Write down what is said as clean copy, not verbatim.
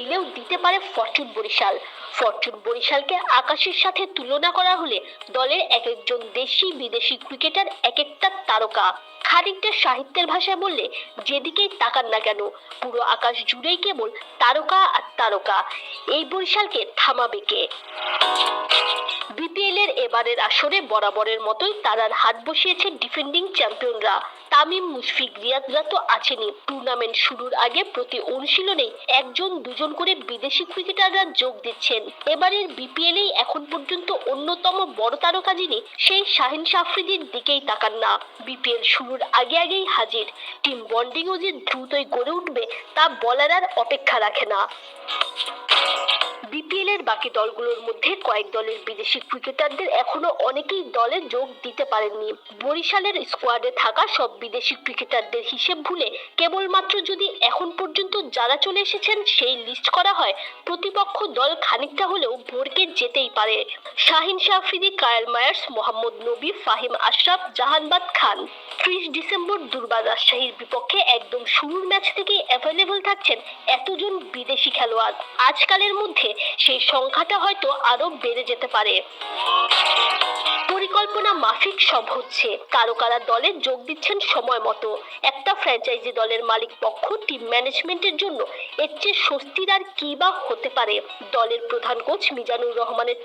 দিলেও দিতে পারে ফরচুন বরিশাল। ফরচুন বরিশালকে আকাশের সাথে তুলনা করা হলে দলের এক একজন দেশি বিদেশি ক্রিকেটার এক একটা তারকা। খানিকটা সাহিত্যের ভাষায় বললে যেদিকেই তাকান না কেন পুরো আকাশ জুড়েই কেবল তারকা আর তারকা। এই বরিশালকে থামাবে কে? বিপিএল এর এবারের আসরে বরাবরের মতোই তারার হাত বসিয়েছে ডিফেন্ডিং চ্যাম্পিয়নরা। তামিম, মুশফিক, রিয়াদরা তো আছেনই। টুর্নামেন্ট শুরুর আগে প্রতি অনুশীলনেই একজন দুজন করে বিদেশি ক্রিকেটাররা যোগ দিচ্ছেন। এবারের বিপিএলেই এখন পর্যন্ত অন্যতম বড় তারকা যিনি, সেই শাহিন আফ্রিদির দিকেই তাকান না। বিপিএল শুরুর আগে আগেই হাজির। টিম বন্ডিংও যে দ্রুতই গড়ে উঠবে তা বলার আর অপেক্ষা রাখে না। বিপিএল এর বাকি দলগুলোর মধ্যে কয়েক দলের বিদেশি ক্রিকেটারদের এখনো অনেকেই দলে যোগ দিতে পারেননি। বরিশালের স্কোয়াডে থাকা সব বিদেশি ক্রিকেটারদের হিসেব ভুলে কেবলমাত্র যদি এখন পর্যন্ত যারা চলে এসেছেন সেই লিস্ট করা হয়, প্রতিপক্ষ দল খানিকটা হলেও ভড়কে যেতেই পারে। শাহিন আফ্রিদি, কায়েল মায়ার্স, মোহাম্মদ নবী, ফাহিম আশরাফ, জাহানবাদ খান। 30 ডিসেম্বর দুর্বার রাজশাহীর বিপক্ষে একদম শুরুর ম্যাচ থেকেই অ্যাভেলেবল থাকছেন এতজন বিদেশি খেলোয়াড়। আজকালের মধ্যে সেই সংখ্যাটা হয়তো আরো বেড়ে যেতে পারে। পরিকল্পনা মাফিক সব হচ্ছে। তারকারা দলে যোগ দিচ্ছেন সময় মতো। একটা ফ্র্যাঞ্চাইজি দলের মালিক পক্ষ টিম ম্যানেজমেন্টের জন্য এর চেয়ে স্বস্তির আর কি বা হতে পারে? দলের প্রধান কোচ মিজানুর রহমানের